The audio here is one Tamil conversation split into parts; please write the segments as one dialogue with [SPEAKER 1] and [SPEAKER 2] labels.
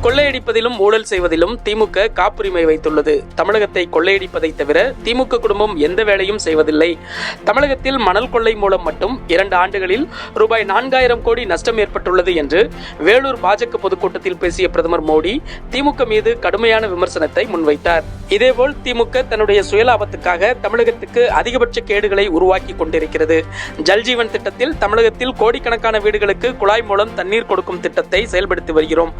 [SPEAKER 1] கொள்ளையடிப்பதிலும் ஊழல் செய்வதிலும் திமுக காப்புரிமை வைத்துள்ளது. தமிழகத்தை கொள்ளையடிப்பதை தவிர திமுக குடும்பம் எந்த வேலையும் செய்வதில்லை. தமிழகத்தில் மணல் கொள்ளை மூலம் மட்டும் 2 ஆண்டுகளில் ரூபாய் 4000 கோடி நஷ்டம் ஏற்பட்டுள்ளது என்று வேலூர் பாஜக பொதுக்கூட்டத்தில் பேசிய பிரதமர் மோடி திமுக மீது கடுமையான விமர்சனத்தை முன்வைத்தார். இதேபோல் திமுக தன்னுடைய சுயலாபத்துக்காக தமிழகத்துக்கு அதிகபட்ச கேடுகளை உருவாக்கி கொண்டிருக்கிறது. ஜல்ஜீவன் திட்டத்தில் தமிழகத்தில் கோடிக்கணக்கான வீடுகளுக்கு குழாய் மூலம் தண்ணீர் கொடுக்கும் திட்டத்தை செயல்படுத்தி வருகிறோம்.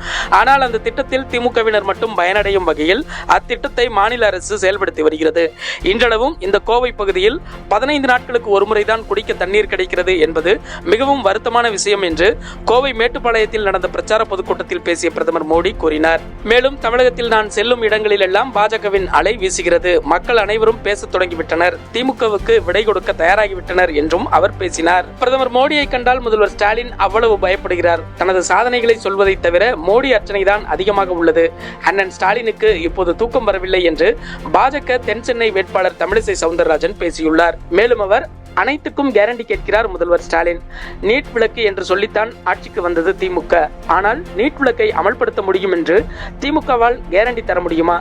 [SPEAKER 1] ஆனால் அந்த திட்டத்தில் திமுகவினர் மட்டும் பயனடையும் வகையில் அத்திட்டத்தை மாநில அரசு செயல்படுத்தி வருகிறது. இன்றளவும் இந்த கோவை பகுதியில் 15 நாட்களுக்கு ஒருமுறைதான் குடிக்க தண்ணீர் கிடைக்கிறது என்பது மிகவும் வருத்தமான விஷயம் என்று கோவை மேட்டுப்பாளையத்தில் நடந்த பிரச்சார பொதுக்கூட்டத்தில் பேசிய பிரதமர் மோடி கூறினார். மேலும் தமிழகத்தில் நான் செல்லும் இடங்களில் எல்லாம் பாஜகவின் அலை வீசுகிறது. மக்கள் அனைவரும் பேசத் தொடங்கிவிட்டனர். திமுகவுக்கு விடை கொடுக்க தயாராகிவிட்டனர் என்றும் அவர் பேசினார். பிரதமர் மோடியை கண்டால் முதல்வர் ஸ்டாலின் அவ்வளவு பயப்படுகிறார். தனது சாதனைகளை சொல்வதை தவிர மோடி அர்ச்சனைதான் அதிகமாக உள்ளது. அண்ணன் ஸ்டாலினுக்கு இப்போது தூக்கம் வரவில்லை என்று பாஜக தென் சென்னை வேட்பாளர் தமிழிசை சவுந்தரராஜன் பேசியுள்ளார். மேலும் அவர் அனைத்துக்கும் கேரண்டி கேட்கிறார் முதல்வர் ஸ்டாலின். நீட் விலக்கு என்று சொல்லித்தான் ஆட்சிக்கு வந்தது திமுக. ஆனால் நீட் விலக்கை அமல்படுத்த முடியும் என்று திமுகவால் கேரண்டி தர முடியுமா?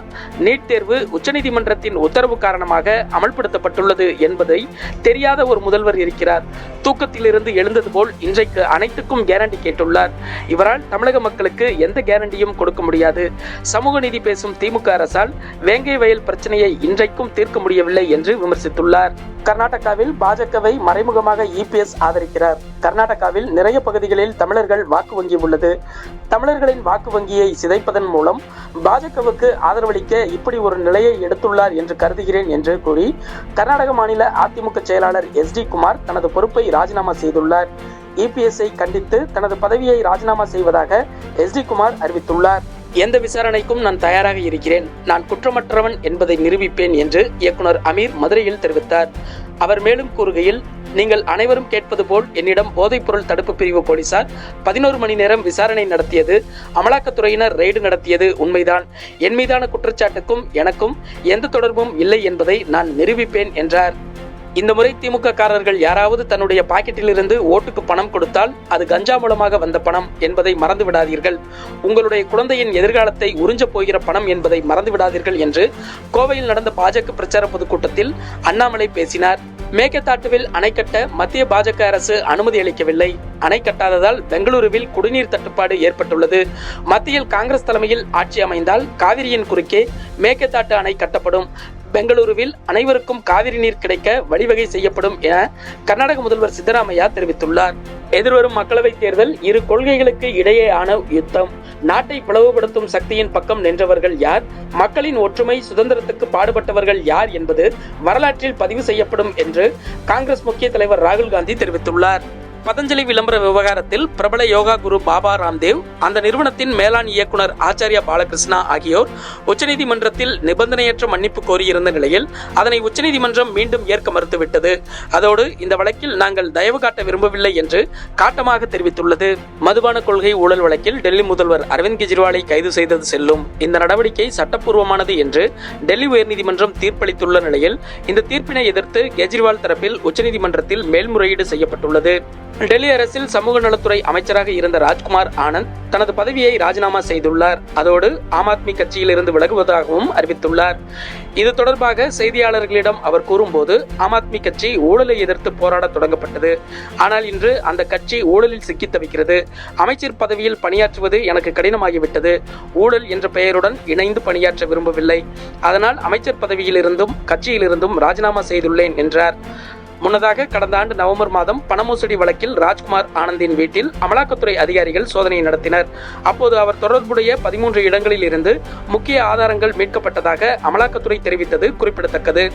[SPEAKER 1] நீட் தேர்வு உச்சநீதிமன்றத்தின் உத்தரவு காரணமாக அமல்படுத்தப்பட்டுள்ளது என்பதை தெரியாத ஒரு முதல்வர் இருக்கிறார். தூக்கத்திலிருந்து எழுந்தது போல் இன்றைக்கு அனைத்துக்கும் கேரண்டி கேட்டுள்ளார். இவரால் தமிழக மக்களுக்கு எந்த கேரண்டியும் கொடுக்க முடியாது. சமூக நீதி பேசும் திமுக அரசால் வேங்கை வயல் பிரச்சனையை இன்றைக்கும் தீர்க்க முடியவில்லை என்று விமர்சித்துள்ளார். கர்நாடகாவில் பாஜகவை மறைமுகமாக இபிஎஸ் ஆதரிக்கிறார். கர்நாடகாவில் நிறைய பகுதிகளில் தமிழர்கள் வாக்கு வங்கி உள்ளது. தமிழர்களின் வாக்கு வங்கியை சிதைப்பதன் மூலம் பாஜகவுக்கு ஆதரவளிக்க இப்படி ஒரு நிலையை எடுத்துள்ளார் என்று கருதுகிறேன் என்று கூறி கர்நாடக மாநில அதிமுக செயலாளர் SD குமார் தனது பொறுப்பை ராஜினாமா செய்துள்ளார். இபிஎஸ்ஐ கண்டித்து தனது பதவியை ராஜினாமா செய்வதாக SD குமார் அறிவித்துள்ளார். எந்த விசாரணைக்கும் நான் தயாராக இருக்கிறேன். நான் குற்றமற்றவன் என்பதை நிரூபிப்பேன் என்று இயக்குனர் அமீர் மதுரையில் தெரிவித்தார். அவர் மேலும் கூறுகையில், நீங்கள் அனைவரும் கேட்பது போல் என்னிடம் போதைப்பொருள் தடுப்பு பிரிவு போலீசார் 11 மணி நேரம் விசாரணை நடத்தியது, அமலாக்கத்துறையினர் ரெய்டு நடத்தியது உண்மைதான். என் மீதான குற்றச்சாட்டுக்கும் எனக்கும் எந்த தொடர்பும் இல்லை என்பதை நான் நிரூபிப்பேன் என்றார். இந்த முறை திமுக காரர்கள் யாராவது தன்னுடைய பாக்கெட்டில் இருந்து ஓட்டுக்கு பணம் கொடுத்தால் அது கஞ்சா மூலமாக வந்த பணம் என்பதை மறந்து விடாதீர்கள். உங்களுடைய குழந்தையின் எதிர்காலத்தை உறிஞ்சப் போகிற பணம் என்பதை மறந்து விடாதீர்கள் என்று கோவையில் நடந்த பாஜக பிரச்சார பொதுக்கூட்டத்தில் அண்ணாமலை பேசினார். மேகதாட்டுவில் அணை கட்ட மத்திய பாஜக அரசு அனுமதி அளிக்கவில்லை. அணை கட்டாததால் பெங்களூருவில் குடிநீர் தட்டுப்பாடு ஏற்பட்டுள்ளது. மத்தியில் காங்கிரஸ் தலைமையில் ஆட்சி அமைந்தால் காவிரியின் குறுக்கே மேகதாட்டு அணை கட்டப்படும். பெங்களூருவில் அனைவருக்கும் காவிரி நீர் கிடைக்க வழிவகை செய்யப்படும் என கர்நாடக முதல்வர் சித்தராமையா தெரிவித்துள்ளார். எதிர்வரும் மக்களவைத் தேர்தல் இரு கொள்கைகளுக்கு இடையேயான யுத்தம். நாட்டை பிளவுபடுத்தும் சக்தியின் பக்கம் நின்றவர்கள் யார், மக்களின் ஒற்றுமை சுதந்திரத்துக்கு பாடுபட்டவர்கள் யார் என்பது வரலாற்றில் பதிவு செய்யப்படும் என்று காங்கிரஸ் முக்கிய தலைவர் ராகுல் காந்தி தெரிவித்துள்ளார். பதஞ்சலி விளம்பர விவகாரத்தில் பிரபல யோகா குரு பாபா ராம்தேவ், அந்த நிறுவனத்தின் மேலாண் இயக்குனர் ஆச்சாரியா பாலகிருஷ்ணா ஆகியோர் உச்சநீதிமன்றத்தில் நிபந்தனையற்ற மன்னிப்பு கோரியிருந்த நிலையில் அதனை உச்சநீதிமன்றம் மீண்டும் ஏற்க மறுத்துவிட்டது. அதோடு இந்த வழக்கில் நாங்கள் தயவு காட்ட விரும்பவில்லை என்று காட்டமாக தெரிவித்துள்ளது. மதுபான கொள்கை ஊழல் வழக்கில் டெல்லி முதல்வர் அரவிந்த் கெஜ்ரிவாலை கைது செய்தது செல்லும். இந்த நடவடிக்கை சட்டப்பூர்வமானது என்று டெல்லி உயர்நீதிமன்றம் தீர்ப்பளித்துள்ள நிலையில் இந்த தீர்ப்பினை எதிர்த்து கெஜ்ரிவால் தரப்பில் உச்சநீதிமன்றத்தில் மேல்முறையீடு செய்யப்பட்டுள்ளது. டெல்லி அரசில் சமூக நலத்துறை அமைச்சராக இருந்த ராஜ்குமார் ஆனந்த் தனது பதவியை ராஜினாமா செய்துள்ளார். அதோடு ஆம் ஆத்மி கட்சியில் இருந்து விலகுவதாகவும் அறிவித்துள்ளார். இது தொடர்பாக செய்தியாளர்களிடம் அவர் கூறும்போது, ஆம் ஆத்மி கட்சி ஊழலை எதிர்த்து போராட தொடங்கப்பட்டது. ஆனால் இன்று அந்த கட்சி ஊழலில் சிக்கி தவிக்கிறது. அமைச்சர் பதவியில் பணியாற்றுவது எனக்கு கடினமாகிவிட்டது. ஊழல் என்ற பெயருடன் இணைந்து பணியாற்ற விரும்பவில்லை. அதனால் அமைச்சர் பதவியிலிருந்தும் கட்சியிலிருந்தும் ராஜினாமா செய்துள்ளேன் என்றார். முன்னதாக கடந்த ஆண்டு நவம்பர் மாதம் பண மோசடி வழக்கில் ராஜ்குமார் ஆனந்தின் வீட்டில் அமலாக்கத்துறை அதிகாரிகள் சோதனை நடத்தினர். அப்போது அவர் தொடர்புடைய 13 இடங்களில் இருந்து முக்கிய ஆதாரங்கள் மீட்கப்பட்டதாக அமலாக்கத்துறை தெரிவித்தது குறிப்பிடத்தக்கது.